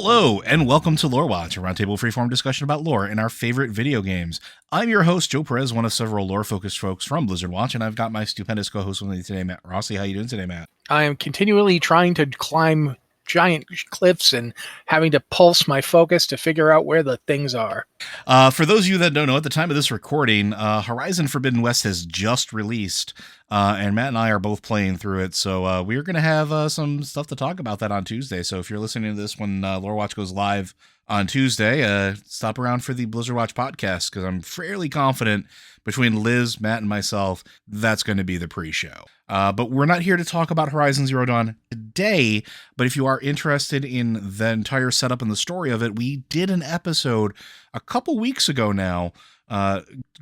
Hello, and welcome to Lore Watch, a roundtable freeform discussion about lore and our favorite video games. I'm your host, Joe Perez, one of several lore-focused folks from Blizzard Watch, and I've got my stupendous co-host with me today, Matt Rossi. How you doing today, Matt? I am continually trying to climb giant cliffs and having to pulse my focus to figure out where the things are. For those of you that don't know, at the time of this recording, Horizon Forbidden West has just released, and Matt and I are both playing through it, so we're going to have some stuff to talk about that on Tuesday. So if you're listening to this when Lore Watch goes live on Tuesday, stop around for the Blizzard Watch podcast, because I'm fairly confident between Liz, Matt, and myself, that's going to be the pre-show. But we're not here to talk about Horizon Zero Dawn today, but if you are interested in the entire setup and the story of it, we did an episode a couple weeks ago now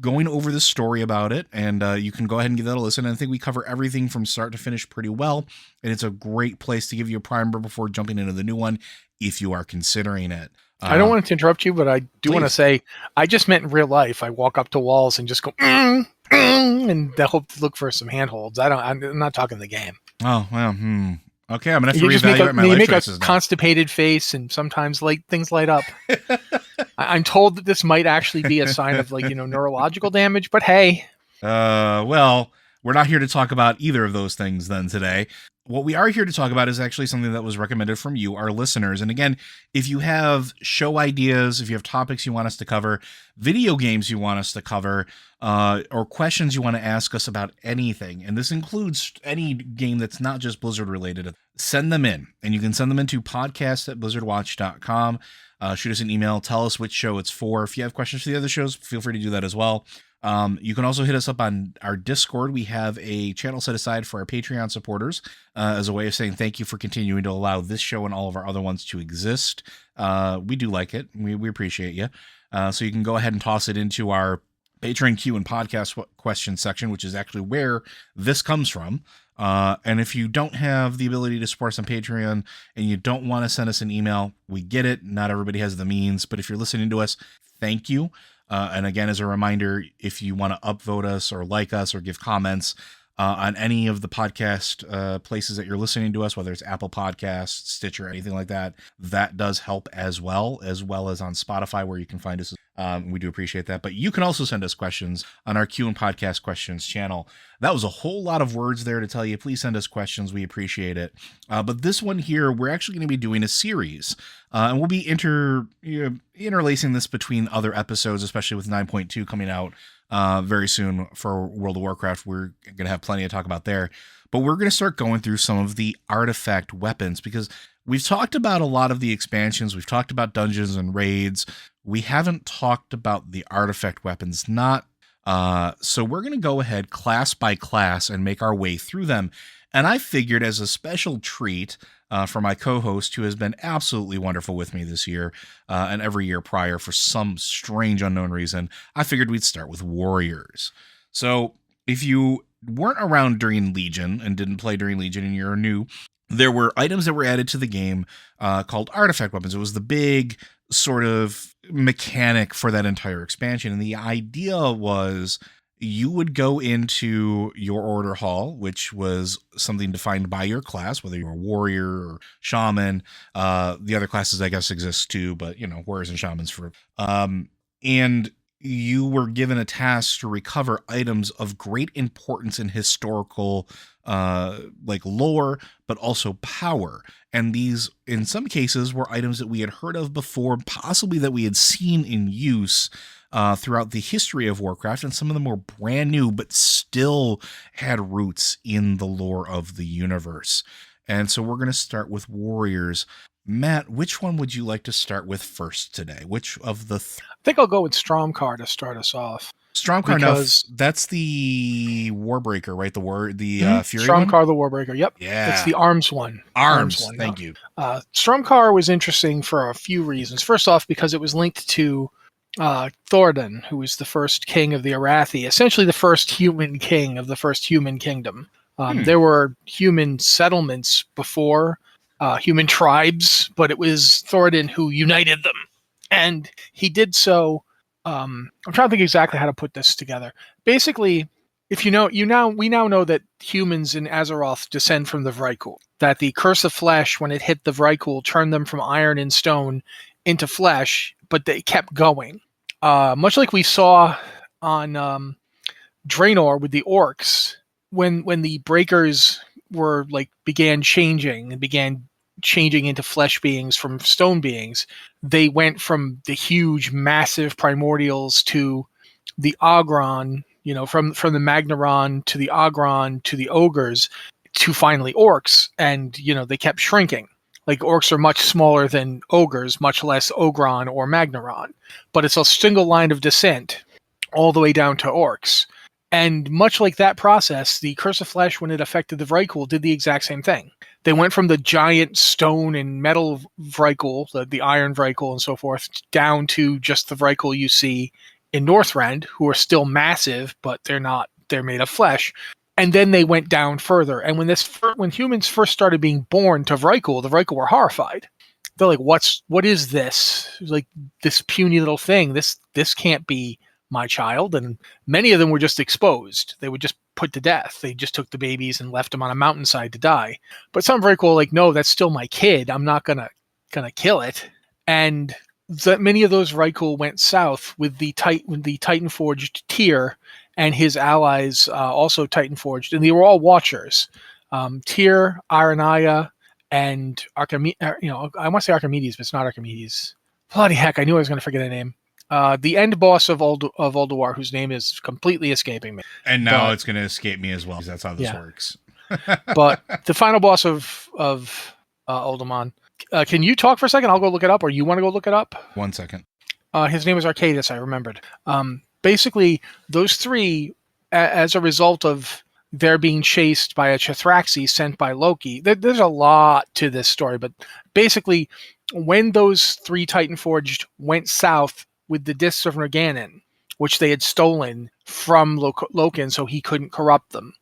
going over the story about it, and you can go ahead and give that a listen. And I think we cover everything from start to finish pretty well, and it's a great place to give you a primer before jumping into the new one if you are considering it. I don't want to interrupt you, but I do want to say, I just meant in real life. I walk up to walls and just go, and I hope to look for some handholds. I'm not talking the game. Oh, well, okay, I'm going to have to reevaluate my life choices now. You make a constipated face, and sometimes things light up. I'm told that this might actually be a sign of neurological damage, but hey. Well, we're not here to talk about either of those things then today. What we are here to talk about is actually something that was recommended from you, our listeners. And again, if you have show ideas, if you have topics you want us to cover, video games you want us to cover, or questions you want to ask us about anything, and this includes any game that's not just Blizzard related, send them in. And you can send them into podcast@blizzardwatch.com. Shoot us an email, tell us which show it's for. If you have questions for the other shows, feel free to do that as well. You can also hit us up on our Discord. We have a channel set aside for our Patreon supporters as a way of saying thank you for continuing to allow this show and all of our other ones to exist. We do like it. We appreciate you. So you can go ahead and toss it into our Patreon Q and podcast question section, which is actually where this comes from. And if you don't have the ability to support us on Patreon and you don't want to send us an email, we get it. Not everybody has the means, but if you're listening to us, thank you. And again, as a reminder, if you want to upvote us or like us or give comments on any of the podcast places that you're listening to us, whether it's Apple Podcasts, Stitcher, anything like that, that does help as well as on Spotify, where you can find us. We do appreciate that. But you can also send us questions on our Q and Podcast Questions channel. That was a whole lot of words there to tell you, please send us questions. We appreciate it. But this one here, we're actually going to be doing a series. And we'll be interlacing this between other episodes, especially with 9.2 coming out very soon for World of Warcraft. We're going to have plenty to talk about there. But we're going to start going through some of the artifact weapons, because we've talked about a lot of the expansions. We've talked about dungeons and raids. We haven't talked about the artifact weapons, so we're going to go ahead class by class and make our way through them. And I figured, as a special treat for my co-host, who has been absolutely wonderful with me this year and every year prior for some strange unknown reason, I figured we'd start with warriors. So if you weren't around during Legion and didn't play during Legion and you're new, there were items that were added to the game called artifact weapons. It was the big sort of mechanic for that entire expansion. And the idea was you would go into your order hall, which was something defined by your class, whether you're a warrior or shaman. The other classes, I guess, exist too, but, warriors and shamans and you were given a task to recover items of great importance in historical lore, but also power. And these, in some cases, were items that we had heard of before, possibly that we had seen in use throughout the history of Warcraft, and some of them were brand new, but still had roots in the lore of the universe. And so we're going to start with warriors. Matt, which one would you like to start with first today? Which of the I think I'll go with Stromkar to start us off. Stromkar, that's the Warbreaker, right? Fury Stromkar, one? the Warbreaker. Yep. Yeah. It's the arms one. Arms one. Thank you. Stromkar was interesting for a few reasons. First off, because it was linked to Thoradin, who was the first king of the Arathi, essentially the first human king of the first human kingdom. There were human settlements before, human tribes, but it was Thoradin who united them. And he did so. I'm trying to think exactly how to put this together. Basically, if we now know that humans in Azeroth descend from the Vrykul. That the curse of flesh, when it hit the Vrykul, turned them from iron and stone into flesh, but they kept going. Much like we saw on Draenor with the orcs, when the breakers were began changing into flesh beings from stone beings, they went from the huge, massive primordials to the Ogron, from the Magnaron to the Ogron to the ogres to finally orcs, and they kept shrinking. Like orcs are much smaller than ogres, much less Ogron or Magnaron, but it's a single line of descent all the way down to orcs. And much like that process, the Curse of Flesh, when it affected the Vrykul, did the exact same thing. They went from the giant stone and metal Vrykul, the iron Vrykul and so forth, down to just the Vrykul you see in Northrend, who are still massive, but they're made of flesh. And then they went down further. And when humans first started being born to Vrykul, the Vrykul were horrified. They're like, what is this? Like this puny little thing. This can't be my child. And many of them were just exposed. They were just put to death. They just took the babies and left them on a mountainside to die. But some Vrykul were like, no, that's still my kid. I'm not gonna kill it. And many of those Vrykul went south with the Titan Forged Tyr and his allies, also Titan Forged, and they were all Watchers. Tyr, Ironaya, and Archimedes. I want to say Archimedes, but it's not Archimedes. Bloody heck! I knew I was going to forget a name. The end boss of Ulduar, whose name is completely escaping me. And now it's going to escape me as well, because that's how this works. But the final boss of Uldaman. Can you talk for a second? I'll go look it up, or you want to go look it up? 1 second. His name is Arcadus, I remembered. Basically, those three, as a result of their being chased by a Chithraxi sent by Loki, there's a lot to this story, but basically, when those three Titan Forged went south with the Discs of Nerganon, which they had stolen from Loken so he couldn't corrupt them,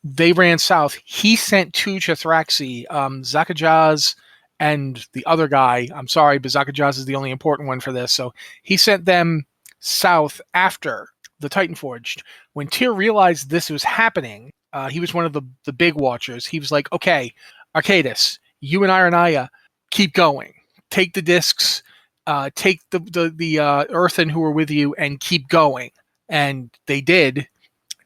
they ran south. He sent two Chithraxi, Zakajaz and the other guy. I'm sorry, but Zakajaz is the only important one for this. So he sent them south after the Titan Forged. When Tyr realized this was happening, he was one of the big Watchers. He was like, okay, Arcadus, you and Ironaya, keep going. Take the discs, take the Earthen who were with you, and keep going. And they did.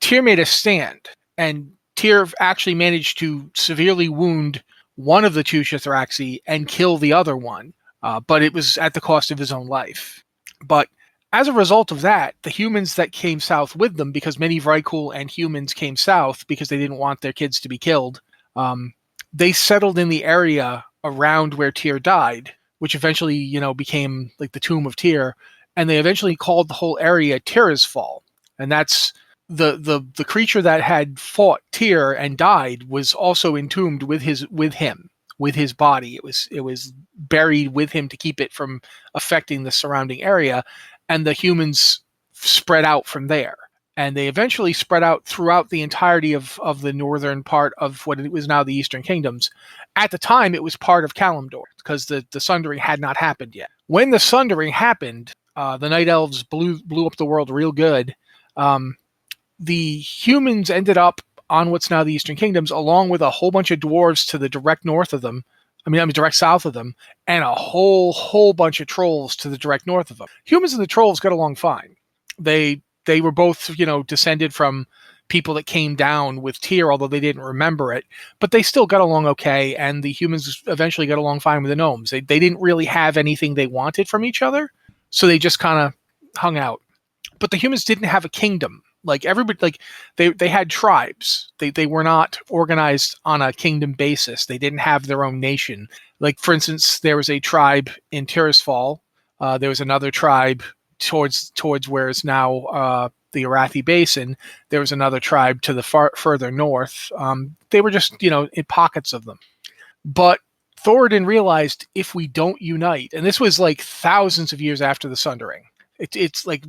Tyr made a stand, and Tyr actually managed to severely wound one of the two Chithraxi and kill the other one, but it was at the cost of his own life. But as a result of that, the humans that came south with them, because many Vrykul and humans came south because they didn't want their kids to be killed, they settled in the area around where Tyr died, which eventually, became like the tomb of Tyr, and they eventually called the whole area Tyr's Fall. And that's the creature that had fought Tyr and died was also entombed with his body. It was buried with him to keep it from affecting the surrounding area, and the humans spread out from there. And they eventually spread out throughout the entirety of the northern part of what it was now the Eastern Kingdoms. At the time, it was part of Kalimdor, because the Sundering had not happened yet. When the Sundering happened, the Night Elves blew up the world real good. The humans ended up on what's now the Eastern Kingdoms, along with a whole bunch of dwarves to the direct north of them. Direct south of them, and a whole bunch of trolls to the direct north of them. Humans and the trolls got along fine. They were both, descended from people that came down with Tyr, although they didn't remember it, but they still got along okay, and the humans eventually got along fine with the gnomes. They didn't really have anything they wanted from each other, so they just kind of hung out. But the humans didn't have a kingdom. Like everybody, they had tribes. They were not organized on a kingdom basis. They didn't have their own nation. Like, for instance, there was a tribe in Tirisfal. There was another tribe towards where is now the Arathi Basin. There was another tribe to the further north. They were just, in pockets of them. But Thoradin realized, if we don't unite, and this was like thousands of years after the Sundering. It's like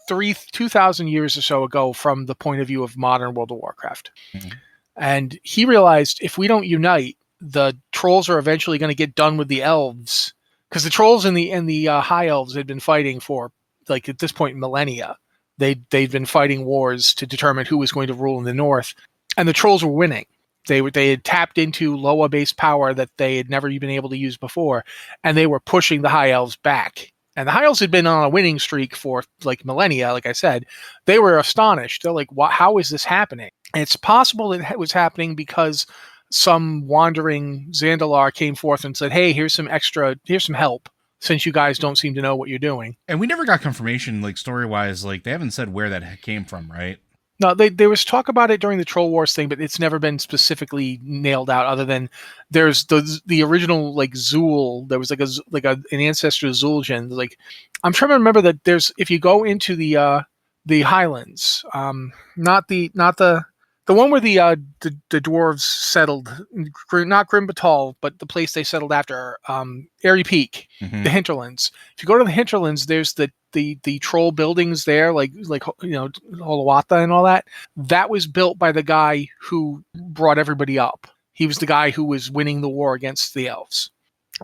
2,000 years or so ago from the point of view of modern World of Warcraft. Mm-hmm. And he realized, if we don't unite, the trolls are eventually going to get done with the elves, because the trolls and the high elves had been fighting for, like, at this point, millennia. They'd been fighting wars to determine who was going to rule in the north, and the trolls were winning. They had tapped into Loa base power that they had never been able to use before, and they were pushing the High Elves back. And the High Elves had been on a winning streak for like millennia, like I said. They were astonished. They're like, how is this happening? And it's possible that it was happening because some wandering Zandalar came forth and said, hey, here's some help, since you guys don't seem to know what you're doing. And we never got confirmation, like story-wise, like they haven't said where that came from, right? No, there was talk about it during the Troll Wars thing, but it's never been specifically nailed out. Other than there's the original like Zool. There was an ancestor Zul'jin. Like I'm trying to remember that there's if you go into the Highlands, not the one where the dwarves settled, not Grimbatal, but the place they settled after, Airy Peak, the hinterlands. If you go to the hinterlands, there's the troll buildings there, like Holawatha and all that. That was built by the guy who brought everybody up. He was the guy who was winning the war against the elves.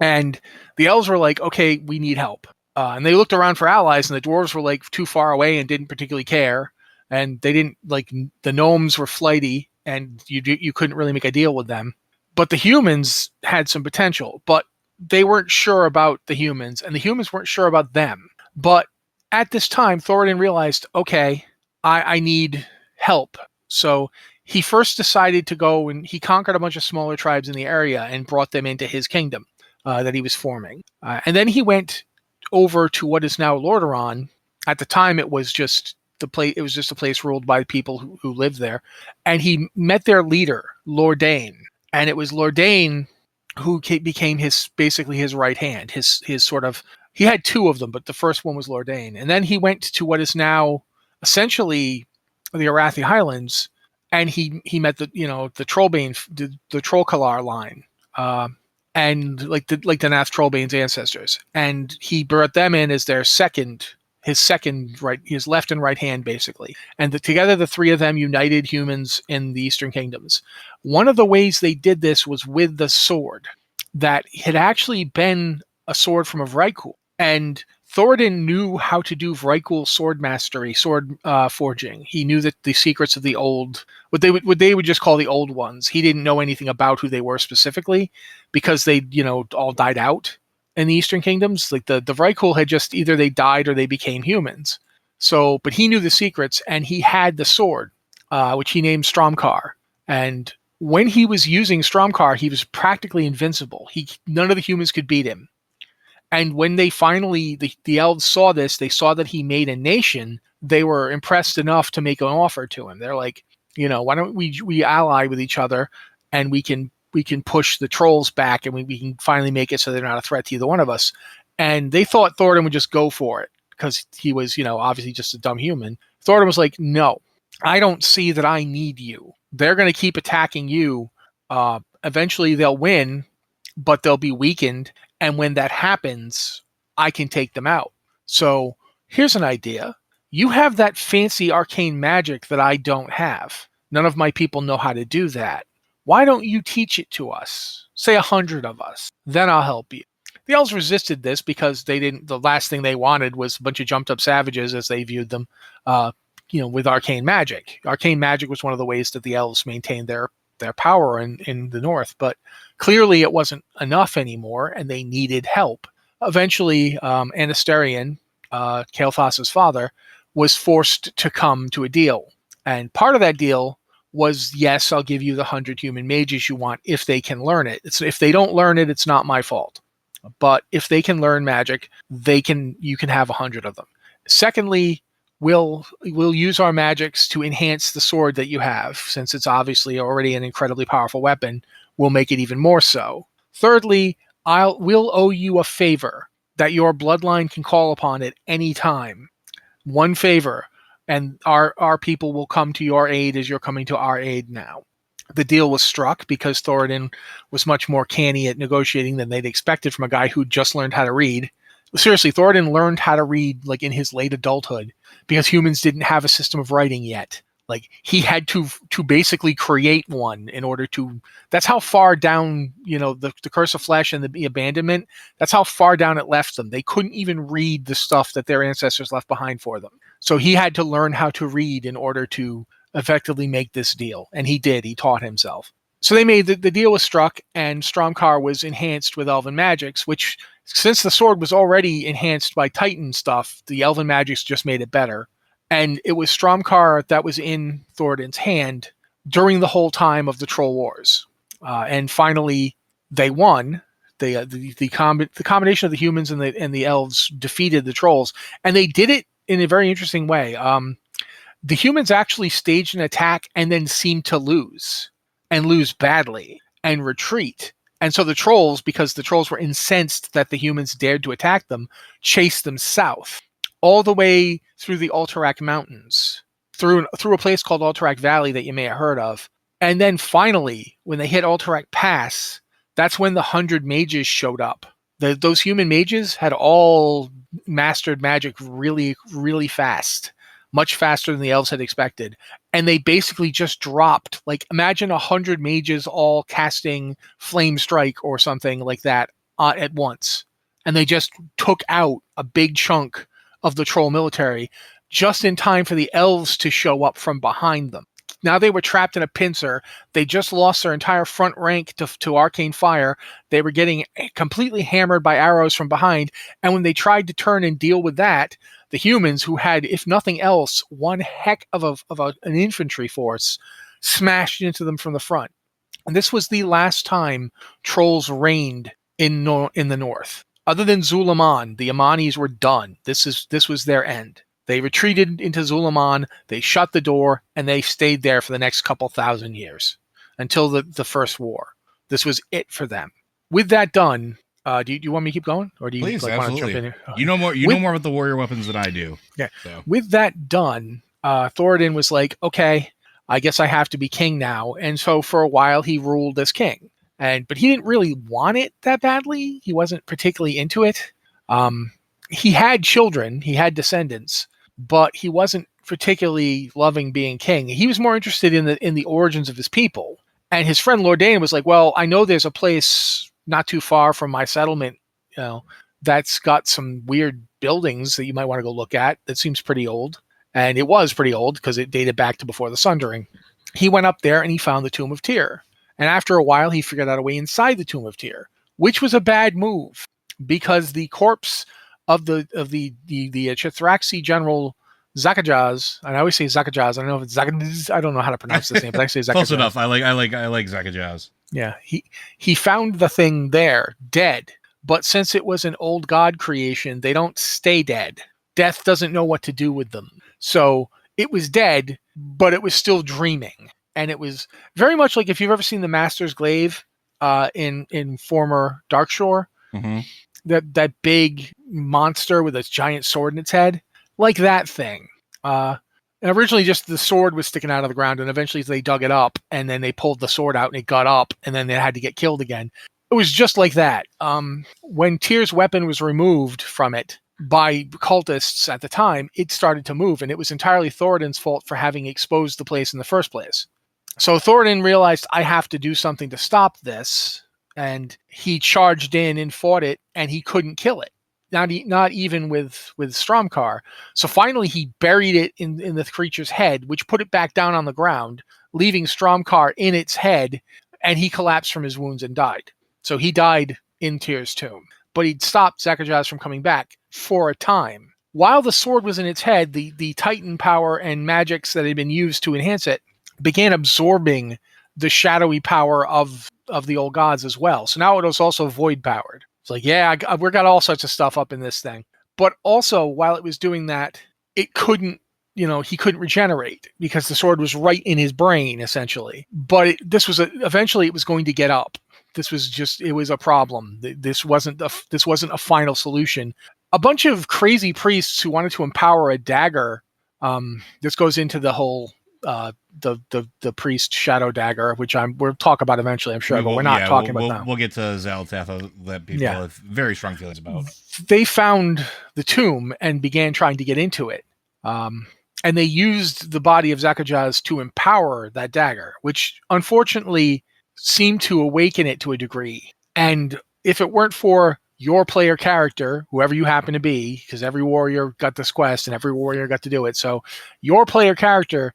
And the elves were like, okay, we need help. And they looked around for allies, and the dwarves were like too far away and didn't particularly care. And they didn't like the gnomes were flighty, and you couldn't really make a deal with them. But the humans had some potential, but they weren't sure about the humans, and the humans weren't sure about them. But at this time, Thoradin realized, okay, I need help. So he first decided to go and he conquered a bunch of smaller tribes in the area and brought them into his kingdom that he was forming. And then he went over to what is now Lordaeron. At the time, it was just a place ruled by people who lived there. And he met their leader, Lordain. And it was Lordain who became basically his right hand, his sort of. He had two of them, but the first one was Lordain. And then he went to what is now essentially the Arathi Highlands, and he met the Trollbane, the Trollcalar line, and like the Nath Trollbane's ancestors. And he brought them in as his left and right hand, basically. And together the three of them united humans in the Eastern Kingdoms. One of the ways they did this was with the sword that had actually been a sword from a Vrykul. And Thoradin knew how to do Vrykul sword mastery, sword forging. He knew that the secrets of the old, what they would just call the old ones. He didn't know anything about who they were specifically because they, all died out in the Eastern Kingdoms. Like the Vrykul had just either they died or they became humans. So, but he knew the secrets, and he had the sword, which he named Stromkar. And when he was using Stromkar, he was practically invincible. None of the humans could beat him. And when they finally, the elves saw this, they saw that he made a nation. They were impressed enough to make an offer to him. They're like, why don't we ally with each other, and we can push the trolls back, and we can finally make it so they're not a threat to either one of us. And they thought Thoradin would just go for it because he was, obviously just a dumb human. Thoradin was like, no, I don't see that I need you. They're going to keep attacking you. Eventually they'll win, but they'll be weakened. And when that happens, I can take them out. So here's an idea. You have that fancy arcane magic that I don't have. None of my people know how to do that. Why don't you teach it to us? Say 100 of us. Then I'll help you. The elves resisted this because the last thing they wanted was a bunch of jumped up savages, as they viewed them, with arcane magic. Arcane magic was one of the ways that the elves maintained their power in the north, but clearly it wasn't enough anymore, and they needed help. Eventually, Anasterion, Kael'thas's father, was forced to come to a deal. And part of that deal was, yes, I'll give you the 100 human mages you want if they can learn it. If they don't learn it, it's not my fault. But if they can learn magic, you can have 100 of them. Secondly, we'll use our magics to enhance the sword that you have. Since it's obviously already an incredibly powerful weapon, we'll make it even more so. Thirdly, we'll owe you a favor that your bloodline can call upon at any time. One favor, and our people will come to your aid as you're coming to our aid now. The deal was struck because Thoradin was much more canny at negotiating than they'd expected from a guy who just learned how to read. Seriously, Thoradin learned how to read like in his late adulthood because humans didn't have a system of writing yet. Like he had to basically create one in order to. That's how far down, the curse of flesh and the abandonment. That's how far down it left them. They couldn't even read the stuff that their ancestors left behind for them. So he had to learn how to read in order to effectively make this deal, and he did. He taught himself. So they made the deal was struck, and Stromkar was enhanced with elven magics, which, since the sword was already enhanced by Titan stuff, the elven magics just made it better. And it was Stromkar that was in Thoradin's hand during the whole time of the Troll Wars. And finally, they won. The combination of the humans and the elves defeated the trolls, and they did it in a very interesting way. The humans actually staged an attack and then seemed to lose badly and retreat. And so the trolls, because the trolls were incensed that the humans dared to attack them, chased them south, all the way through the Alterac Mountains, through a place called Alterac Valley that you may have heard of. And then finally, when they hit Alterac Pass, that's when the 100 mages showed up. Those human mages had all mastered magic really, really fast, much faster than the elves had expected. And they basically just dropped, like, imagine 100 mages all casting Flame Strike or something like that at once. And they just took out a big chunk of the troll military just in time for the elves to show up from behind them. Now they were trapped in a pincer. They just lost their entire front rank to arcane fire. They were getting completely hammered by arrows from behind. And when they tried to turn and deal with that, the humans, who had, if nothing else, one heck of an infantry force, smashed into them from the front. And this was the last time trolls reigned in the north. Other than Zulaman, the Amanis were done. This was their end. They retreated into Zulaman, they shut the door, and they stayed there for the next couple thousand years until the first war. This was it for them. With that done, do you want me to keep going, or do you Please, want to jump in here? You know more. You know more about the warrior weapons than I do. Yeah. So. With that done, Thoradin was like, okay, I guess I have to be king now, and so for a while he ruled as king. But he didn't really want it that badly. He wasn't particularly into it. He had children, he had descendants, but he wasn't particularly loving being king. He was more interested in the origins of his people. And his friend Lordain was like, well, I know there's a place not too far from my settlement, that's got some weird buildings that you might want to go look at. That seems pretty old. And it was pretty old because it dated back to before the Sundering. He went up there and he found the Tomb of Tyr. And after a while, he figured out a way inside the Tomb of Tyr, which was a bad move because the corpse of the Chithraxi general Zakajaz, and I always say Zakajaz. I don't know if it's Zakajaz. I don't know how to pronounce this name, but I say Zakajaz. Close enough. I like Zakajaz. Yeah, he found the thing there, dead. But since it was an old god creation, they don't stay dead. Death doesn't know what to do with them. So it was dead, but it was still dreaming. And it was very much like if you've ever seen the Master's Glaive in former Darkshore, that big monster with a giant sword in its head, like that thing. And originally just the sword was sticking out of the ground, and eventually they dug it up, and then they pulled the sword out, and it got up, and then they had to get killed again. It was just like that. When Tyr's weapon was removed from it by cultists at the time, it started to move, and it was entirely Thoradin's fault for having exposed the place in the first place. So Thoradin realized, I have to do something to stop this, and he charged in and fought it, and he couldn't kill it. Not even with Stromkar. So finally he buried it in the creature's head, which put it back down on the ground, leaving Stromkar in its head, and he collapsed from his wounds and died. So he died in Tyr's tomb. But he'd stopped Zakajaz from coming back for a time. While the sword was in its head, the Titan power and magics that had been used to enhance it began absorbing the shadowy power of the old gods as well. So now it was also void powered. It's like, yeah, we got all sorts of stuff up in this thing. But also, while it was doing that, it couldn't, he couldn't regenerate because the sword was right in his brain, essentially. But eventually it was going to get up. It was a problem. This wasn't a final solution. A bunch of crazy priests who wanted to empower a dagger. This goes into the whole the priest shadow dagger, which we'll talk about eventually, I'm sure, but we're not talking about now. We'll get to Zaltath that people have very strong feelings about. They found the tomb and began trying to get into it. and they used the body of Zakajaz to empower that dagger, which unfortunately seemed to awaken it to a degree. And if it weren't for your player character, whoever you happen to be, because every warrior got this quest and every warrior got to do it, so your player character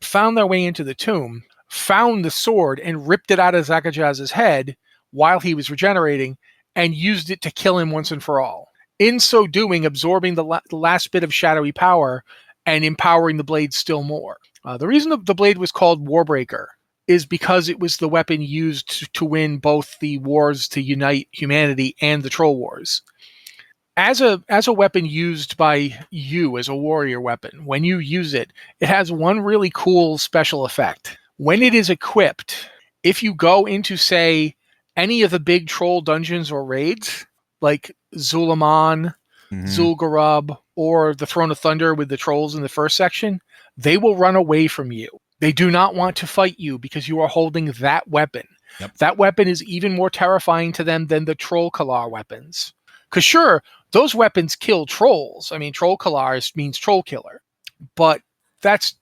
found their way into the tomb, found the sword, and ripped it out of Zakajaz's head while he was regenerating, and used it to kill him once and for all. In so doing, absorbing the last bit of shadowy power and empowering the blade still more. The reason the blade was called Warbreaker is because it was the weapon used to win both the wars to unite humanity and the Troll Wars. As a weapon used by you as a warrior weapon, when you use it, it has one really cool special effect. When it is equipped, if you go into, say, any of the big troll dungeons or raids, like Zulaman, Zul'Gurub, or the Throne of Thunder with the trolls in the first section, they will run away from you. They do not want to fight you because you are holding that weapon. Yep. That weapon is even more terrifying to them than the Troll Kalar weapons. Because sure, those weapons kill trolls. I mean, Troll Kalar means troll killer. But that's,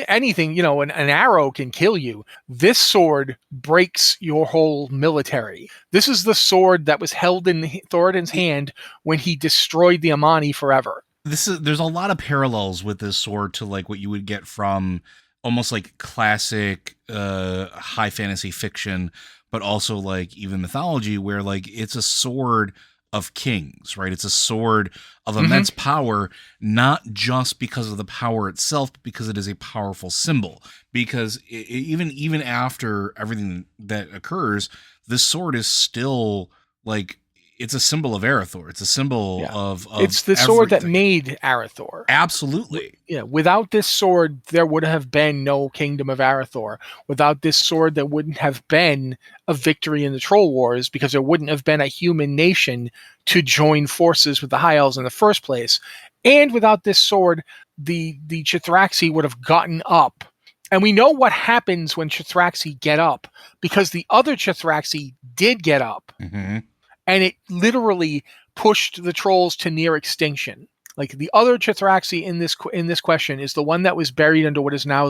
anything, an arrow can kill you. This sword breaks your whole military. This is the sword that was held in Thoradin's hand when he destroyed the Amani forever. There's a lot of parallels with this sword to like what you would get from almost like classic high fantasy fiction, but also like even mythology, where like it's a sword of kings, right? It's a sword of immense power, not just because of the power itself, but because it is a powerful symbol. Because even after everything that occurs, this sword is still like, it's a symbol of Arathor. It's a symbol of it's the sword that made Arathor. Absolutely. Yeah. Without this sword, there would have been no kingdom of Arathor. Without this sword, there wouldn't have been a victory in the Troll Wars, because there wouldn't have been a human nation to join forces with the High Elves in the first place. And without this sword, the Chithraxi would have gotten up. And we know what happens when Chithraxi get up, because the other Chithraxi did get up. Mm-hmm. And it literally pushed the trolls to near extinction. Like, the other Chithraxi in this question is the one that was buried under what is now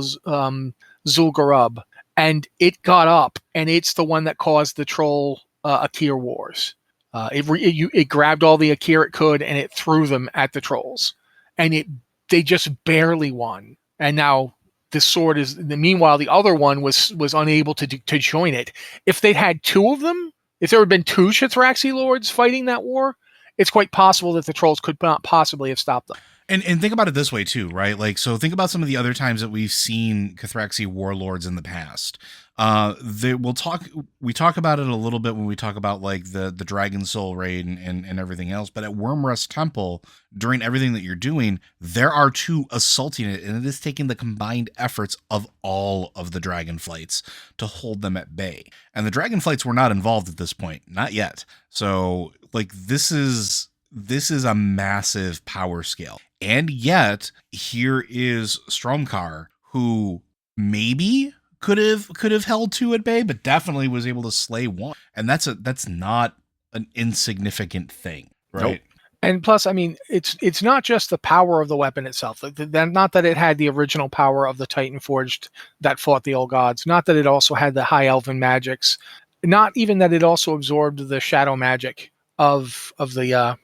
Zul'Gurub, and it got up, and it's the one that caused the troll Akir wars. It grabbed all the Akir it could, and it threw them at the trolls, and they just barely won. And now this sword is. Meanwhile, the other one was unable to join it. If they'd had two of them. If there had been two Chithraxi lords fighting that war, it's quite possible that the trolls could not possibly have stopped them. And think about it this way too, right? Like, so think about some of the other times that we've seen Chithraxi warlords in the past. We talk about it a little bit when we talk about like the Dragon Soul raid and everything else. But at Wormrest Temple, during everything that you're doing, there are two assaulting it, and it is taking the combined efforts of all of the Dragonflights to hold them at bay. And the Dragonflights were not involved at this point, not yet. So like this is a massive power scale. And yet here is Stromkar, who maybe could have held two at bay, but definitely was able to slay one. And that's not an insignificant thing, right? Nope. And plus, I mean, it's not just the power of the weapon itself. Not that it had the original power of the Titan Forged that fought the old gods. Not that it also had the high elven magics. Not even that it also absorbed the shadow magic of the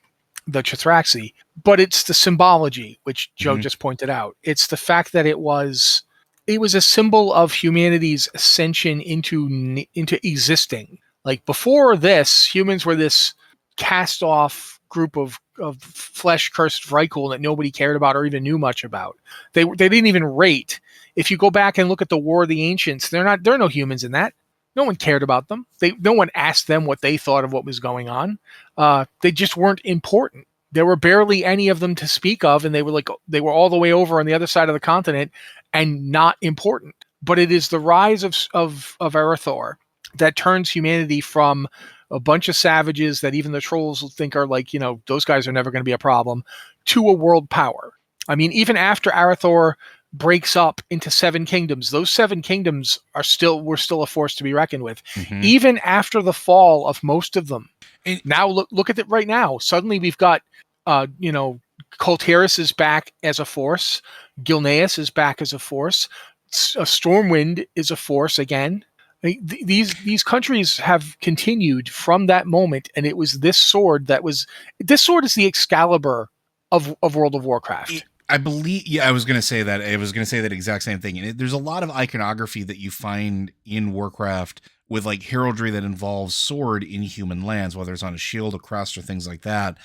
Chithraxi. But it's the symbology, which Joe just pointed out. It's the fact that it was a symbol of humanity's ascension into existing. Like, before this, humans were this cast off group of flesh cursed Vrykul that nobody cared about or even knew much about. They didn't even rate. If you go back and look at the War of the Ancients, there are no humans in that. No one cared about them. No one asked them what they thought of what was going on. They just weren't important. There were barely any of them to speak of, and they were all the way over on the other side of the continent and not important. But it is the rise of Arathor that turns humanity from a bunch of savages that even the trolls think are like, those guys are never going to be a problem, to a world power. I mean, even after Arathor breaks up into 7 kingdoms, those 7 kingdoms were still a force to be reckoned with. Mm-hmm. Even after the fall of most of them. And now look at it right now. Suddenly we've got, Colteris is back as a force. Gilneas is back as a force. Stormwind is a force again. These countries have continued from that moment, and it was this sword that was. This sword is the Excalibur of World of Warcraft. I believe, yeah, I was going to say that. I was going to say that exact same thing. And there's a lot of iconography that you find in Warcraft with like heraldry that involves sword in human lands, whether it's on a shield, a crest, or things like that.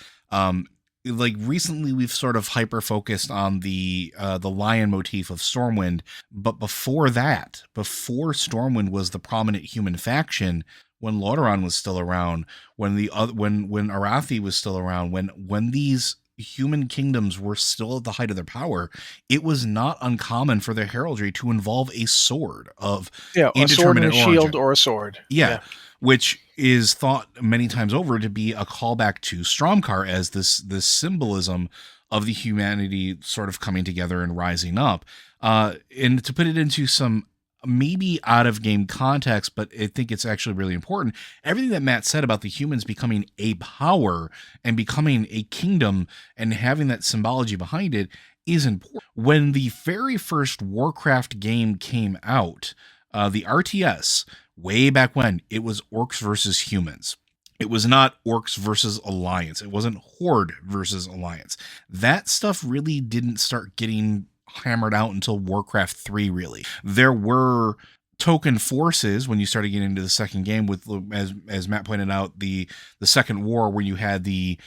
Like recently, we've sort of hyper focused on the lion motif of Stormwind, but before that, before Stormwind was the prominent human faction, when Lordaeron was still around, when Arathi was still around, when these human kingdoms were still at the height of their power, it was not uncommon for their heraldry to involve a sword of a sword and a origin. shield or a sword. Yeah, which is thought many times over to be a callback to Stromkar as this symbolism of the humanity sort of coming together and rising up. And to put it into some maybe out of game context, but I think it's actually really important. Everything that Matt said about the humans becoming a power and becoming a kingdom and having that symbology behind it is important. When the very first Warcraft game came out, the RTS, way back when, it was orcs versus humans. It was not orcs versus alliance. It wasn't horde versus alliance. That stuff really didn't start getting hammered out until Warcraft 3, really. There were token forces when you started getting into the second game with, as Matt pointed out, the second war where you had the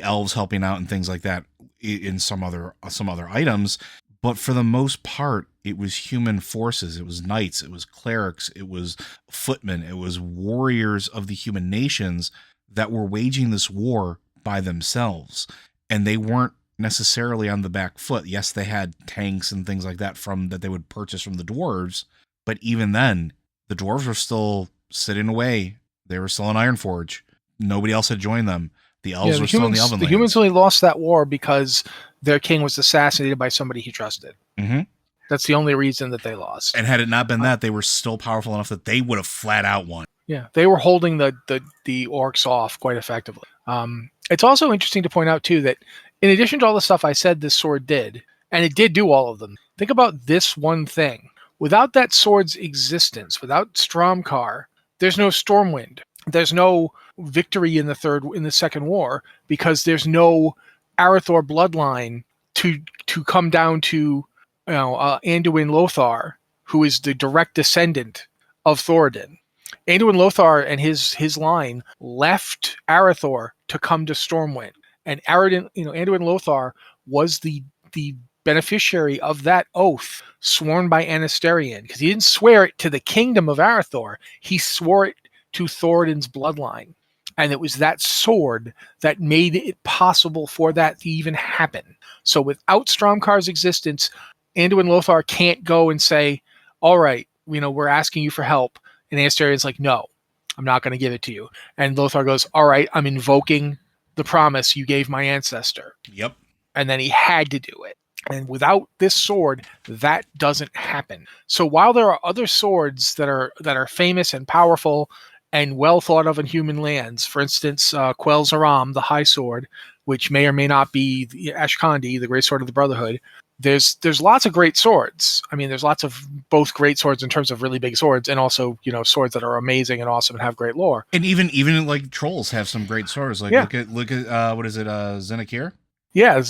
elves helping out and things like that in some other items. But for the most part, it was human forces. It was knights, it was clerics, it was footmen, it was warriors of the human nations that were waging this war by themselves. And they weren't necessarily on the back foot. Yes, they had tanks and things like that that they would purchase from the dwarves, but even then, the dwarves were still sitting away. They were still in Ironforge. Nobody else had joined them. The elves were still in the Elven The lands. humans only lost that war because their king was assassinated by somebody he trusted. Mm-hmm. That's the only reason that they lost. And had it not been that, they were still powerful enough that they would have flat out won. Yeah, they were holding the orcs off quite effectively. It's also interesting to point out, too, that in addition to all the stuff I said this sword did, and it did do all of them, think about this one thing. Without that sword's existence, without Stromkar, there's no Stormwind. There's no victory in the second war, because there's no Arathor bloodline to come down to Anduin Lothar, who is the direct descendant of Thoradin. Anduin Lothar and his line left Arathor to come to Stormwind, and Anduin Lothar was the beneficiary of that oath sworn by Anasterion, because he didn't swear it to the kingdom of Arathor, he swore it to Thoradin's bloodline. And it was that sword that made it possible for that to even happen. So without Stromkar's existence, Anduin Lothar can't go and say, all right, we're asking you for help. And Anastarion's like, no, I'm not going to give it to you. And Lothar goes, all right, I'm invoking the promise you gave my ancestor. Yep. And then he had to do it. And without this sword, that doesn't happen. So while there are other swords that are famous and powerful and well thought of in human lands, for instance, Quel Zaram, the High Sword, which may or may not be the Ashkandi, the Great Sword of the Brotherhood, there's lots of great swords. I mean, there's lots of both great swords in terms of really big swords, and also swords that are amazing and awesome and have great lore. And even like trolls have some great swords. Like look at what is it, Zenakir? Yeah,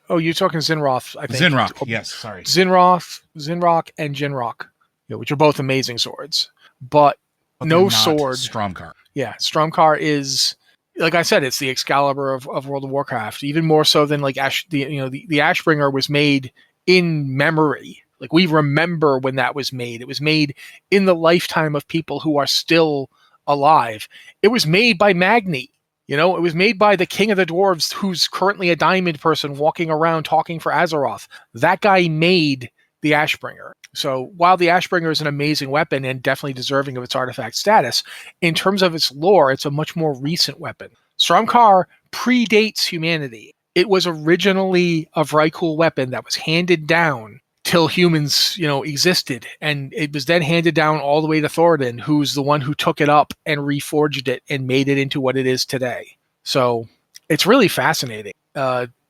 you're talking Zinroth, I think. Zinrock, yes, sorry. Zinrock, and Jinrock, which are both amazing swords, but no sword. Stromkar. Yeah, Stromkar is, like I said, it's the Excalibur of World of Warcraft, even more so than like the Ashbringer was made in memory. Like, we remember when that was made. It was made in the lifetime of people who are still alive. It was made by Magni. It was made by the king of the dwarves, who's currently a diamond person walking around talking for Azeroth. That guy made the Ashbringer. So while the Ashbringer is an amazing weapon and definitely deserving of its artifact status, in terms of its lore, it's a much more recent weapon. Stromkar predates humanity. It was originally a Vrykul weapon that was handed down till humans, existed. And it was then handed down all the way to Thoradin, who's the one who took it up and reforged it and made it into what it is today. So it's really fascinating.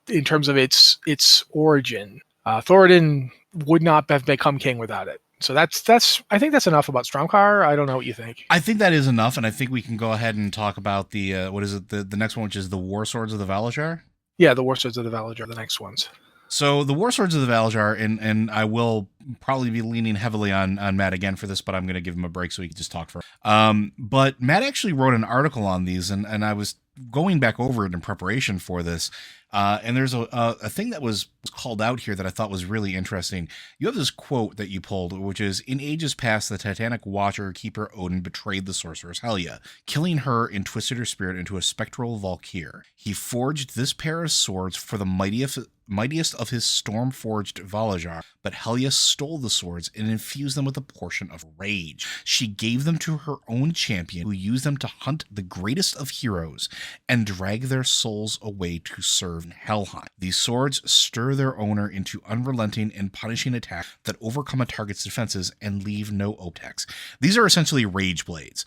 in terms of its origin. Thoradin would not have become king without it. So that's I think that's enough about Stromkar. I don't know what you think. I think that is enough, and I think we can go ahead and talk about the what is it, the next one, which is the War Swords of the Valajar. Yeah, the War Swords of the Valajar are the next ones. So the War Swords of the Valajar, and I will probably be leaning heavily on Matt again for this, but I'm going to give him a break so he can just talk for. But Matt actually wrote an article on these, and I was going back over it in preparation for this. And there's a thing that was called out here that I thought was really interesting. You have this quote that you pulled, which is, "In ages past, the Titanic Watcher Keeper Odin betrayed the sorceress Helya, killing her and twisted her spirit into a spectral Valkyr. He forged this pair of swords for the mightiest of his storm-forged Valajar, but Helya stole the swords and infused them with a portion of rage. She gave them to her own champion, who used them to hunt the greatest of heroes and drag their souls away to serve in Helheim. These swords stir their owner into unrelenting and punishing attacks that overcome a target's defenses and leave no attacks." These are essentially rage blades.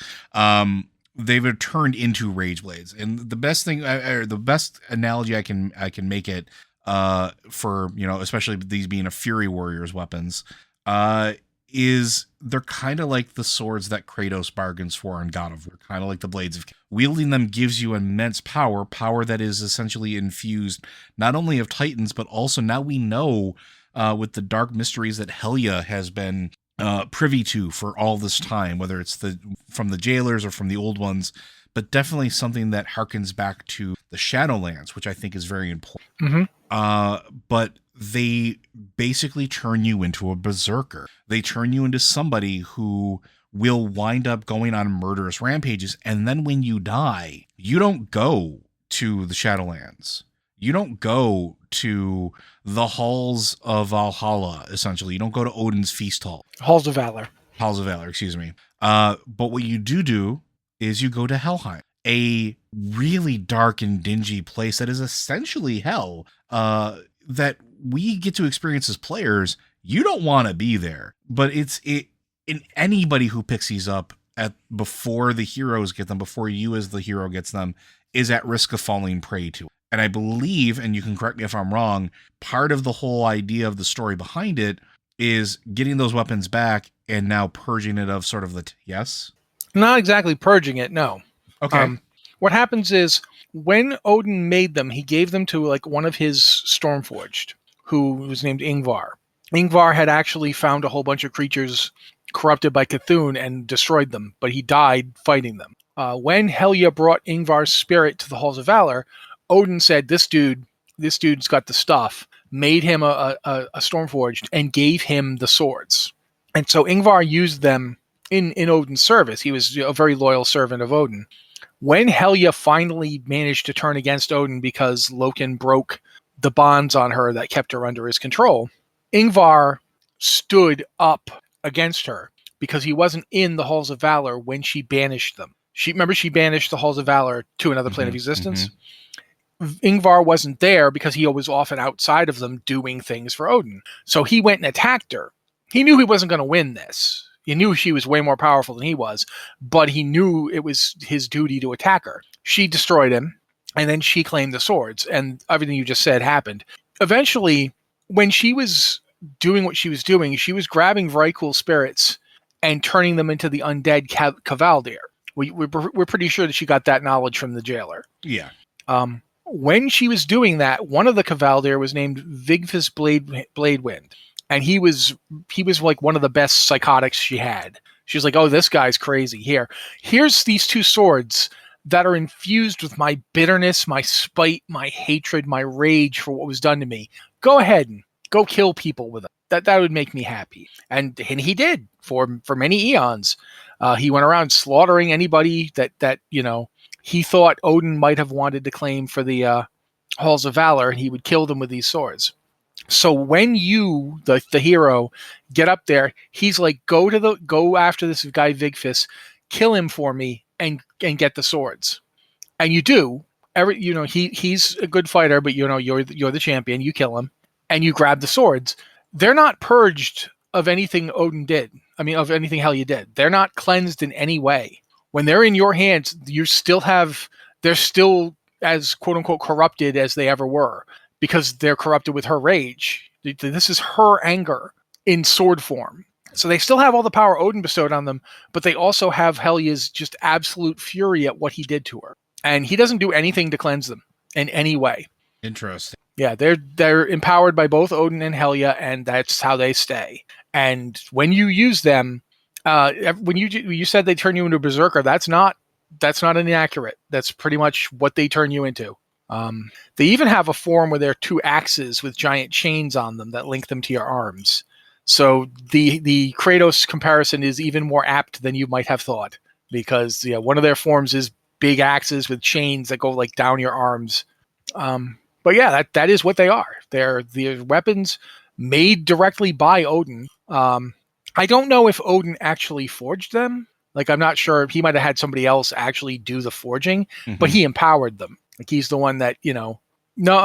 They've turned into rage blades, and the best thing, or the best analogy I can make it for, especially these being a Fury Warrior's weapons, is they're kind of like the swords that Kratos bargains for on God of War, kind of like the blades of wielding them gives you immense power that is essentially infused not only of Titans, but also now we know with the dark mysteries that Helya has been privy to for all this time, whether it's from the jailers or from the old ones, but definitely something that harkens back to the Shadowlands, which I think is very important. Mm-hmm. But they basically turn you into a berserker. They turn you into somebody who will wind up going on murderous rampages. And then when you die, you don't go to the Shadowlands. You don't go to the halls of Valhalla, essentially. You don't go to Odin's feast hall. Halls of Valor. Halls of Valor, excuse me. But what you do is you go to Helheim, a really dark and dingy place that is essentially hell, that we get to experience as players. You don't want to be there, but in anybody who picks these up before the heroes get them, before you as the hero gets them, is at risk of falling prey to it. And I believe, and you can correct me if I'm wrong, part of the whole idea of the story behind it is getting those weapons back and now purging it of sort of yes? Not exactly purging it, no. Okay. What happens is when Odin made them, he gave them to like one of his Stormforged, who was named Ingvar. Ingvar had actually found a whole bunch of creatures corrupted by Cthulhu and destroyed them, but he died fighting them. When Helya brought Ingvar's spirit to the Halls of Valor, Odin said, this dude's got the stuff, made him a Stormforged, and gave him the swords. And so Ingvar used them in Odin's service. He was a very loyal servant of Odin. When Helya finally managed to turn against Odin because Loken broke the bonds on her that kept her under his control, Ingvar stood up against her because he wasn't in the Halls of Valor when she banished them. She banished the Halls of Valor to another plane of existence. Mm-hmm. Ingvar wasn't there because he was often outside of them doing things for Odin. So he went and attacked her. He knew he wasn't going to win this. He knew she was way more powerful than he was, but he knew it was his duty to attack her. She destroyed him, and then she claimed the swords, and everything you just said happened. Eventually, when she was doing what she was doing, she was grabbing Vrykul spirits and turning them into the undead Kavaldir. We're pretty sure that she got that knowledge from the jailer. Yeah. When she was doing that, one of the Kavaldir was named Vigfus Bladewind. And he was like one of the best psychotics she had. She was like, oh, this guy's crazy. Here's these two swords that are infused with my bitterness, my spite, my hatred, my rage for what was done to me. Go ahead and go kill people with them. That would make me happy. And he did for many eons. He went around slaughtering anybody that he thought Odin might have wanted to claim for the Halls of Valor, and he would kill them with these swords. So when you, the hero, get up there, he's like, go after this guy Vigfus, kill him for me, and get the swords. And you do. He's a good fighter, but you're the champion. You kill him, and you grab the swords. They're not purged of anything Odin did. I mean, of anything Helya did. They're not cleansed in any way. When they're in your hands, they're still as quote unquote corrupted as they ever were. because they're corrupted with her rage. This is her anger in sword form. So they still have all the power Odin bestowed on them, but they also have Helya's just absolute fury at what he did to her. And he doesn't do anything to cleanse them in any way. Interesting. Yeah, they're empowered by both Odin and Helya, and that's how they stay. And when you use them, when you said they turn you into a berserker, that's not inaccurate. That's pretty much what they turn you into. They even have a form where there are two axes with giant chains on them that link them to your arms. So the Kratos comparison is even more apt than you might have thought, because one of their forms is big axes with chains that go like down your arms. But yeah, that is what they are. They're the weapons made directly by Odin. I don't know if Odin actually forged them. Like, I'm not sure. He might have had somebody else actually do the forging, but he empowered them. Like, he's the one that, no,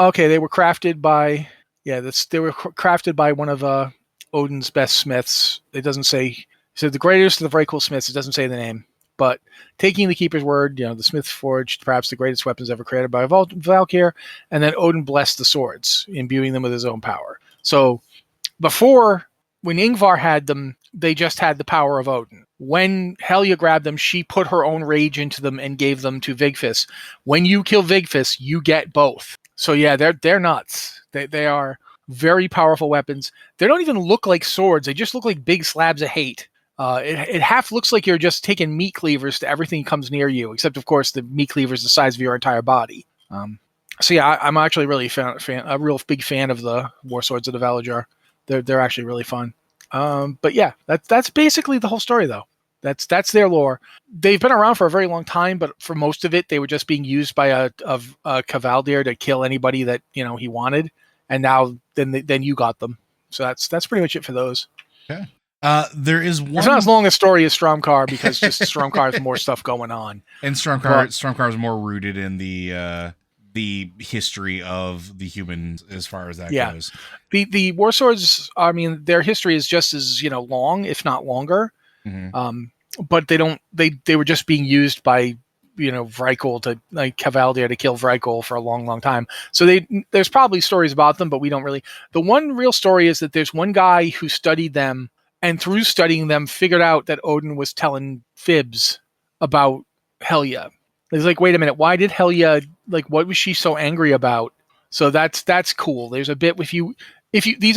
okay, they were crafted by, they were crafted by one of Odin's best smiths. It doesn't say, so the greatest of the very cool smiths. It doesn't say the name, but taking the keeper's word, the smith forged perhaps the greatest weapons ever created by Valkyr, and then Odin blessed the swords, imbuing them with his own power. So before, when Ingvar had them, they just had the power of Odin. When Helya grabbed them, she put her own rage into them and gave them to Vigfus. When you kill Vigfus, you get both. So yeah, they're nuts. They are very powerful weapons. They don't even look like swords. They just look like big slabs of hate. It half looks like you're just taking meat cleavers to everything that comes near you, except of course the meat cleaver is the size of your entire body. So yeah, I'm actually really a real big fan of the war swords of the Valajar. They're actually really fun. But yeah, that's basically the whole story, though. That's their lore. They've been around for a very long time, but for most of it, they were just being used by a Kavaldir to kill anybody that he wanted, and now then you got them. So that's pretty much it for those. Okay. There is one. It's not as long a story as Stromkar, because just Stromkar has more stuff going on. And Stromkar is more rooted in the history of the humans as far as that goes. The war swords, I mean, their history is just as long, if not longer. But they were just being used by Vrykul to Kavaldir to kill Vrykul for a long time. So there's probably stories about them, but we don't really. The one real story is that there's one guy who studied them, and through studying them figured out that Odin was telling fibs about Helya. He's like, wait a minute, why did Helya, what was she so angry about? So that's cool. There's a bit if you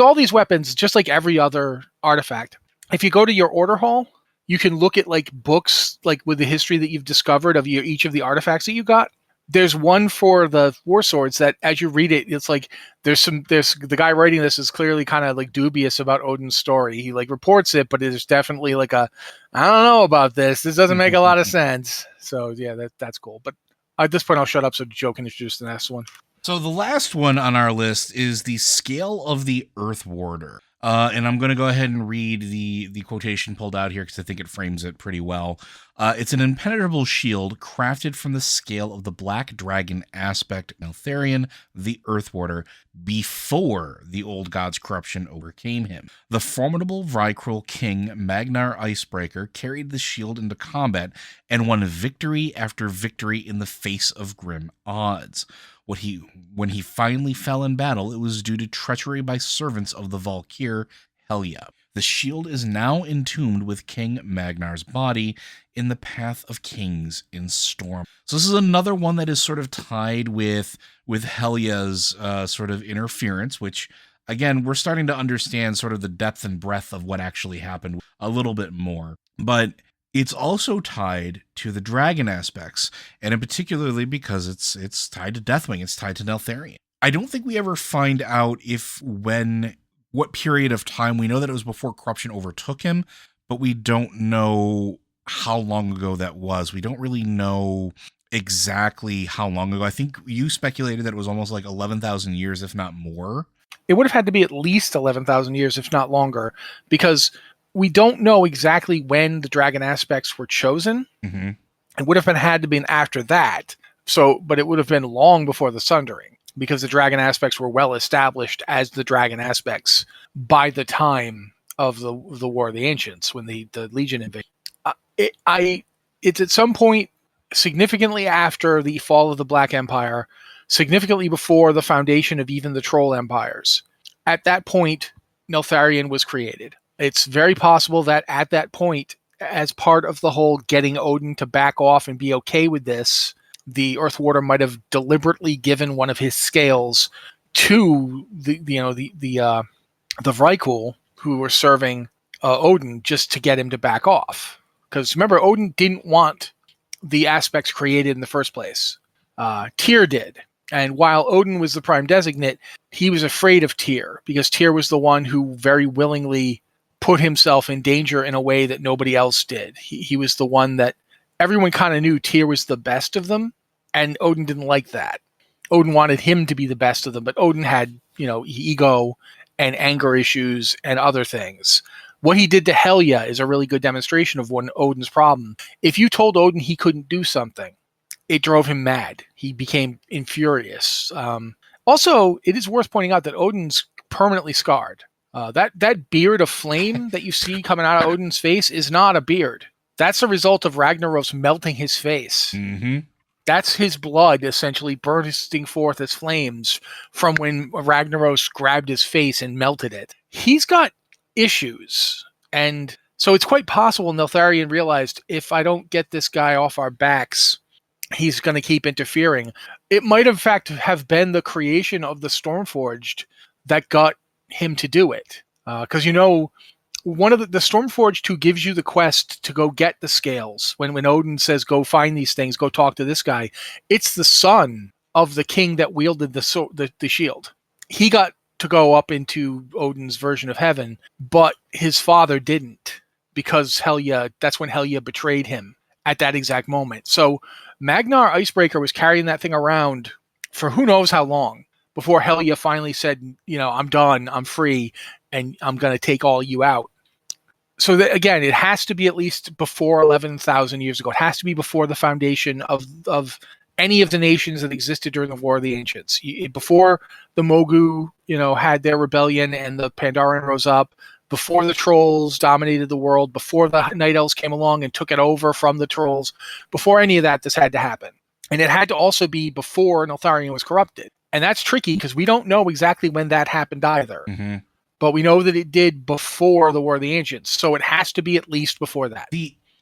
all these weapons, just like every other artifact, if you go to your order hall, you can look at books with the history that you've discovered of each of the artifacts that you got. There's one for the war swords that as you read it, it's like there's the guy writing this is clearly kind of dubious about Odin's story. He reports it, but there's definitely I don't know about this. This doesn't make a lot of sense. So yeah, that's cool. But at this point, I'll shut up so Joe can introduce the next one. So the last one on our list is the Scale of the Earthwarder. And I'm going to go ahead and read the quotation pulled out here because I think it frames it pretty well. It's an impenetrable shield crafted from the scale of the black dragon aspect Neltharion, the Earthwarder, before the old god's corruption overcame him. The formidable Vrykul king Magnar Icebreaker carried the shield into combat and won victory after victory in the face of grim odds. When he finally fell in battle, it was due to treachery by servants of the Valkyr, Helya. The shield is now entombed with King Magnar's body in the Path of Kings in Storm. So this is another one that is sort of tied with Helya's sort of interference, which, again, we're starting to understand sort of the depth and breadth of what actually happened a little bit more. But it's also tied to the dragon aspects, and in particularly because it's tied to Deathwing, it's tied to Neltharion. I don't think we ever find out what period of time. We know that it was before corruption overtook him, but we don't know how long ago that was. We don't really know exactly how long ago. I think you speculated that it was almost 11,000 years, if not more. It would have had to be at least 11,000 years, if not longer, because we don't know exactly when the dragon aspects were chosen. Mm-hmm. It would have had to been after that. But it would have been long before the Sundering, because the dragon aspects were well established as the dragon aspects by the time of the War of the Ancients, when the Legion invaded. It's at some point significantly after the fall of the Black Empire, significantly before the foundation of even the troll empires. At that point, Neltharion was created. It's very possible that at that point, as part of the whole getting Odin to back off and be okay with this, the Earthwarder might have deliberately given one of his scales to the Vrykul who were serving Odin just to get him to back off. Because remember, Odin didn't want the aspects created in the first place. Tyr did. And while Odin was the prime designate, he was afraid of Tyr because Tyr was the one who very willingly put himself in danger in a way that nobody else did. He was the one that everyone kind of knew Tyr was the best of them, and Odin didn't like that. Odin wanted him to be the best of them, but Odin had, ego and anger issues and other things. What he did to Helya is a really good demonstration of one Odin's problem. If you told Odin he couldn't do something, it drove him mad. He became infurious. Also, it is worth pointing out that Odin's permanently scarred. That beard of flame that you see coming out of Odin's face is not a beard. That's a result of Ragnaros melting his face. Mm-hmm. That's his blood essentially bursting forth as flames from when Ragnaros grabbed his face and melted it. He's got issues. And so it's quite possible Neltharion realized, if I don't get this guy off our backs, he's going to keep interfering. It might, in fact, have been the creation of the Stormforged that got him to do it. Because, one of the Stormforged who gives you the quest to go get the scales, when Odin says, go find these things, go talk to this guy, it's the son of the king that wielded the shield. He got to go up into Odin's version of heaven, but his father didn't, because that's when Helya betrayed him at that exact moment. So Magnar Icebreaker was carrying that thing around for who knows how long before Helya finally said, I'm done, I'm free, and I'm going to take all you out. So again, it has to be at least before 11,000 years ago. It has to be before the foundation of any of the nations that existed during the War of the Ancients. Before the Mogu, had their rebellion and the Pandaren rose up, before the trolls dominated the world, before the Night Elves came along and took it over from the trolls, before any of that, this had to happen. And it had to also be before Neltharion was corrupted. And that's tricky because we don't know exactly when that happened either. Mm-hmm. But we know that it did before the War of the Ancients. So it has to be at least before that.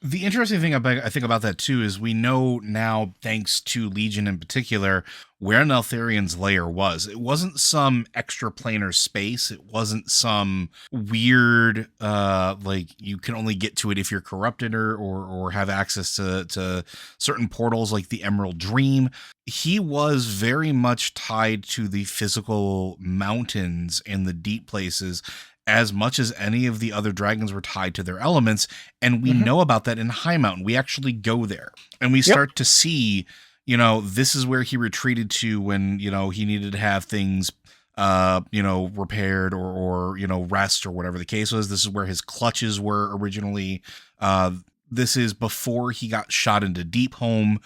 The interesting thing I think about that too is we know now, thanks to Legion in particular, where Neltharion's lair was. It wasn't some extraplanar space. It wasn't some weird, like you can only get to it if you're corrupted or have access to certain portals like the Emerald Dream. He was very much tied to the physical mountains and the deep places, as much as any of the other dragons were tied to their elements. And we know about that in High Mountain. We actually go there and we start to see, this is where he retreated to when, he needed to have things, repaired or rest or whatever the case was. This is where his clutches were originally. This is before he got shot into Deepholm,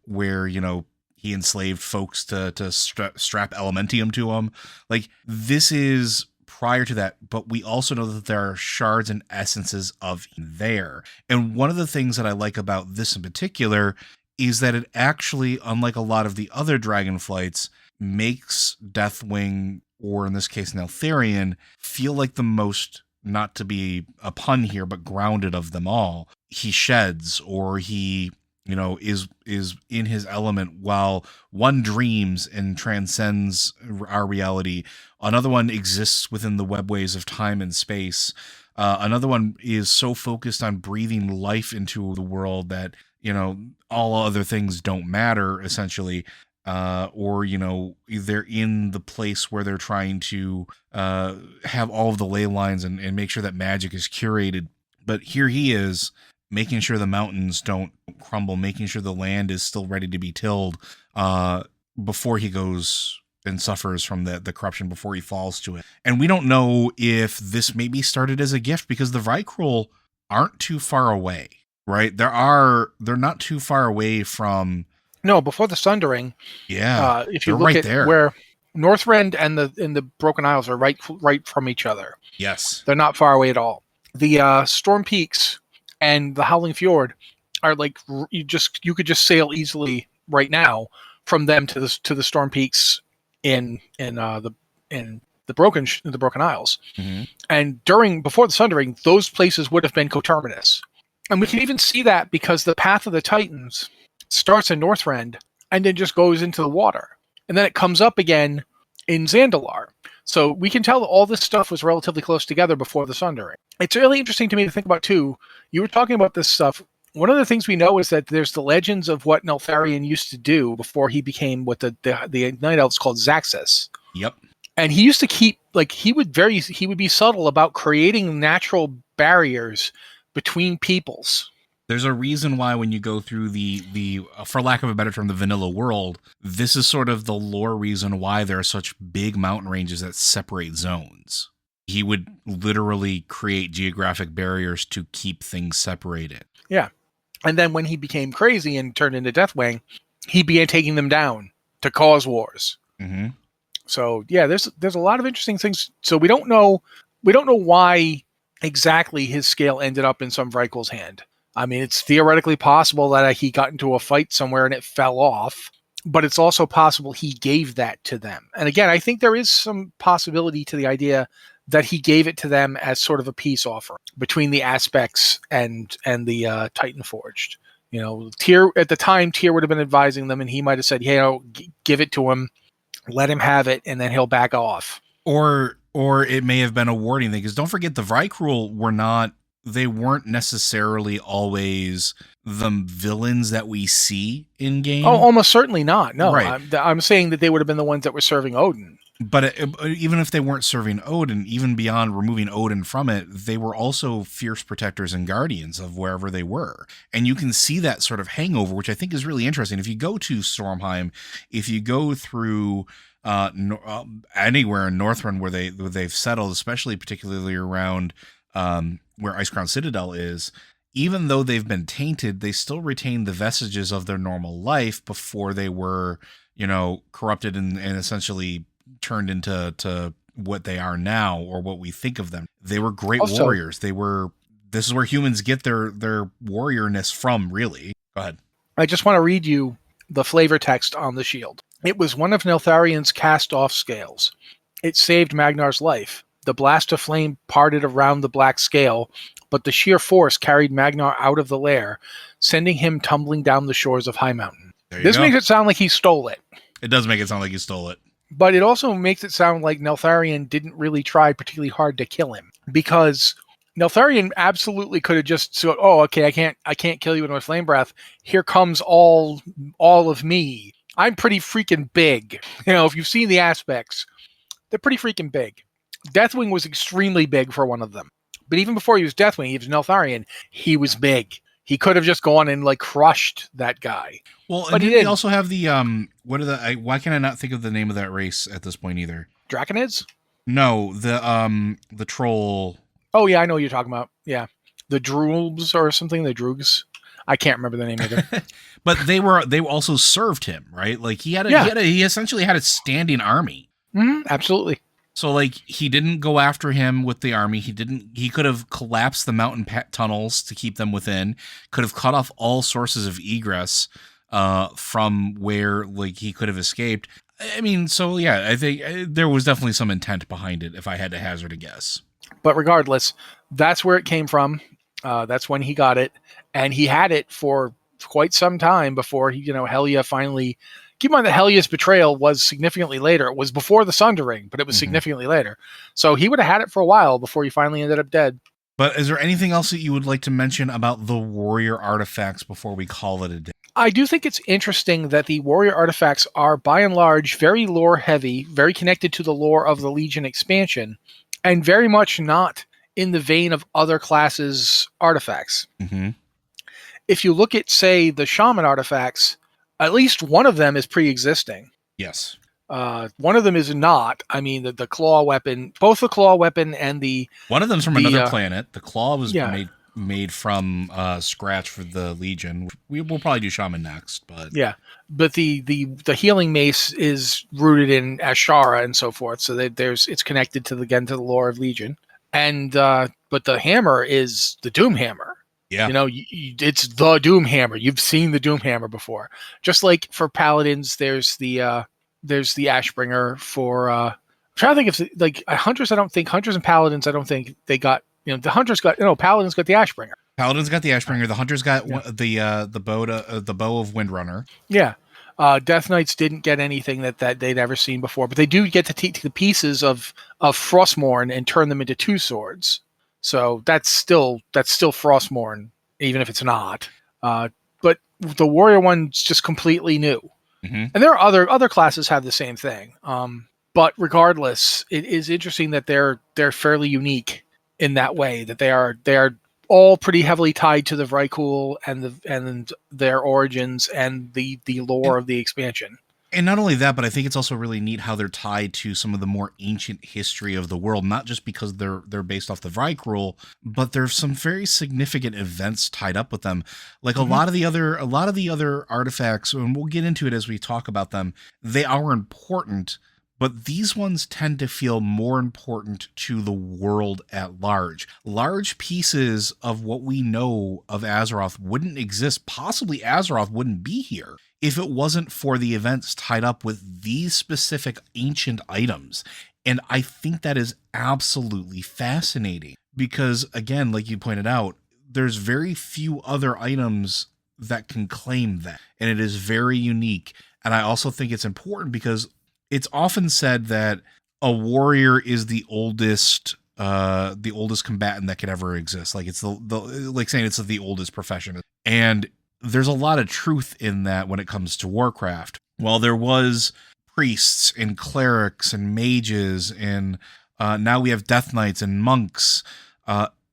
where, he enslaved folks to strap Elementium to him. Like, this is prior to that, but we also know that there are shards and essences of there. And one of the things that I like about this in particular is that it actually, unlike a lot of the other Dragonflights, makes Deathwing, or in this case Neltharion, feel like the most, not to be a pun here, but grounded of them all. He sheds, or he is in his element, while one dreams and transcends our reality. Another one exists within the webways of time and space. Another one is so focused on breathing life into the world that, all other things don't matter, essentially. Or, they're in the place where they're trying to have all of the ley lines and make sure that magic is curated. But here he is, making sure the mountains don't crumble, making sure the land is still ready to be tilled before he goes and suffers from the corruption, before he falls to it. And we don't know if this maybe started as a gift, because the Vrykul aren't too far away, right? They're not too far away from... No, before the Sundering. Yeah, if you look right at there, where Northrend and the Broken Isles are right from each other. Yes, they're not far away at all. The Storm Peaks and the Howling Fjord are like you could just sail easily right now from them to the Storm Peaks in the Broken Isles. Mm-hmm. And before the Sundering, those places would have been coterminous. And we can even see that because the Path of the Titans starts in Northrend and then just goes into the water. And then it comes up again in Zandalar. So we can tell that all this stuff was relatively close together before the Sundering. It's really interesting to me to think about, too. You were talking about this stuff. One of the things we know is that there's the legends of what Neltharion used to do before he became what the Night Elves called Zaxxas. Yep. And he used to keep, like, he would be subtle about creating natural barriers between peoples. There's a reason why when you go through the for lack of a better term, the vanilla world, this is sort of the lore reason why there are such big mountain ranges that separate zones. He would literally create geographic barriers to keep things separated. Yeah. And then when he became crazy and turned into Deathwing, he began taking them down to cause wars. Mm-hmm. So yeah, there's a lot of interesting things. So we don't know why exactly his scale ended up in some Vrykle's hand. I mean, it's theoretically possible that he got into a fight somewhere and it fell off, but it's also possible he gave that to them. And again, I think there is some possibility to the idea that he gave it to them as sort of a peace offering between the aspects and the Titan Forged. You know, Tyr at the time, Tyr would have been advising them, and he might have said, "Hey, give it to him, let him have it, and then he'll back off." Or it may have been a warding thing, because don't forget the Vrykul weren't necessarily always the villains that we see in game. Oh, almost certainly not. No, right. I'm saying that they would have been the ones that were serving Odin. But even if they weren't serving Odin, even beyond removing Odin from it, they were also fierce protectors and guardians of wherever they were. And you can see that sort of hangover, which I think is really interesting. If you go to Stormheim, if you go through anywhere in Northrend where they've settled, especially particularly around where Icecrown Citadel is, even though they've been tainted, they still retain the vestiges of their normal life before they were, corrupted and essentially turned into what they are now, or what we think of them. They were great warriors. This is where humans get their warriorness from, really. Go ahead. I just want to read you the flavor text on the shield. It was one of Neltharion's cast-off scales. It saved Magnar's life. The blast of flame parted around the black scale, but the sheer force carried Magnar out of the lair, sending him tumbling down the shores of High Mountain. This makes it sound like he stole it. It does make it sound like he stole it. But it also makes it sound like Neltharion didn't really try particularly hard to kill him, because Neltharion absolutely could have just said, "Oh, okay, I can't kill you with my flame breath. Here comes all of me. I'm pretty freaking big." If you've seen the aspects, they're pretty freaking big. Deathwing was extremely big for one of them. But even before he was Deathwing, he was Neltharion, he was big. He could have just gone and crushed that guy. Well, but he also have the why can I not think of the name of that race at this point either? Draconids? No, the troll. Oh yeah, I know what you're talking about. Yeah. The Droobs or something, the Droogs. I can't remember the name either. But they also served him, right? Like he essentially had a standing army. Mm-hmm, absolutely. So he didn't go after him with the army. He could have collapsed the mountain tunnels to keep them within, could have cut off all sources of egress from where he could have escaped. I mean, so yeah, I think there was definitely some intent behind it, if I had to hazard a guess. But regardless, that's where it came from. That's when he got it, and he had it for quite some time before Helya finally. Keep in mind that Helya's betrayal was significantly later. It was before the Sundering, but it was significantly later. So he would have had it for a while before he finally ended up dead. But is there anything else that you would like to mention about the warrior artifacts before we call it a day? I do think it's interesting that the warrior artifacts are, by and large, very lore-heavy, very connected to the lore of the Legion expansion, and very much not in the vein of other classes' artifacts. Mm-hmm. If you look at, say, the shaman artifacts, at least one of them is pre-existing. Yes. One of them is not. I mean, the claw weapon, both the claw weapon and the... One of them's from another planet. The claw was made from scratch for the Legion. We'll probably do shaman next, but... Yeah. But the healing mace is rooted in Ashara and so forth, so that it's connected to the lore of Legion. And but the hammer is the Doom Hammer. Yeah. It's the Doomhammer. You've seen the Doomhammer before. Just like for paladins, there's the Ashbringer. For I'm trying to think if like hunters. I don't think hunters and paladins. I don't think they got. The hunters got. Paladins got the Ashbringer. Paladin's got the Ashbringer. The Hunter's got the bow of Windrunner. Yeah. Death Knights didn't get anything that they'd ever seen before, but they do get to take the pieces of Frostmourne and turn them into two swords. So that's still Frostmourne, even if it's not. But the warrior one's just completely new, and there are other classes have the same thing. But regardless, it is interesting that they're fairly unique in that way, that they are all pretty heavily tied to the Vrykul and their origins and the lore of the expansion. And not only that, but I think it's also really neat how they're tied to some of the more ancient history of the world, not just because they're based off the Vrykul, but there's some very significant events tied up with them. Like a lot of the other artifacts, and we'll get into it as we talk about them, they are important, but these ones tend to feel more important to the world at large. Large pieces of what we know of Azeroth wouldn't exist. Possibly Azeroth wouldn't be here if it wasn't for the events tied up with these specific ancient items. And I think that is absolutely fascinating because, again, like you pointed out, there's very few other items that can claim that. And it is very unique. And I also think it's important because it's often said that a warrior is the oldest combatant that could ever exist. Like it's the like saying it's the oldest profession. And there's a lot of truth in that when it comes to Warcraft. While there was priests and clerics and mages and now we have death knights and monks,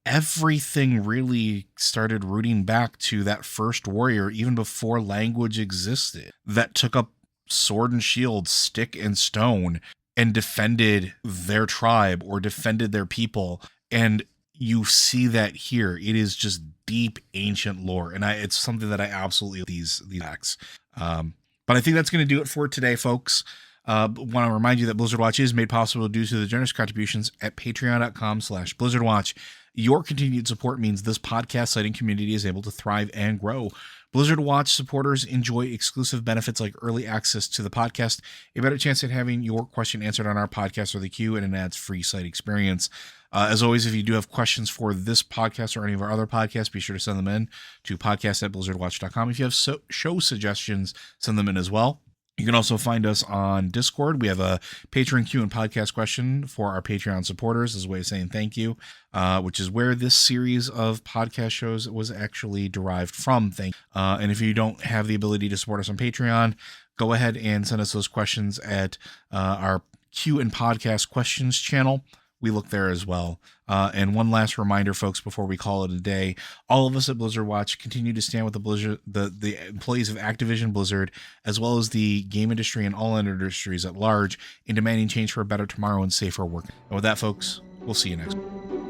everything really started rooting back to that first warrior even before language existed, that took up sword and shield, stick and stone, and defended their tribe or defended their people. And you see that here. It is just deep ancient lore, and it's something that I absolutely these acts. But I think that's going to do it for today, folks. Want to remind you that Blizzard Watch is made possible due to the generous contributions at patreon.com/BlizzardWatch. Your continued support means this podcast site and community is able to thrive and grow. Blizzard Watch supporters enjoy exclusive benefits like early access to the podcast, a better chance at having your question answered on our podcast or the queue, and an ads-free site experience. As always, if you do have questions for this podcast or any of our other podcasts, be sure to send them in to podcast@blizzardwatch.com. If you have show suggestions, send them in as well. You can also find us on Discord. We have a Patreon Q and podcast question for our Patreon supporters as a way of saying thank you, which is where this series of podcast shows was actually derived from. And if you don't have the ability to support us on Patreon, go ahead and send us those questions at our Q and podcast questions channel. We look there as well. And one last reminder, folks, before we call it a day, all of us at Blizzard Watch continue to stand with the employees of Activision Blizzard, as well as the game industry and all industries at large, in demanding change for a better tomorrow and safer work. And with that, folks, we'll see you next week.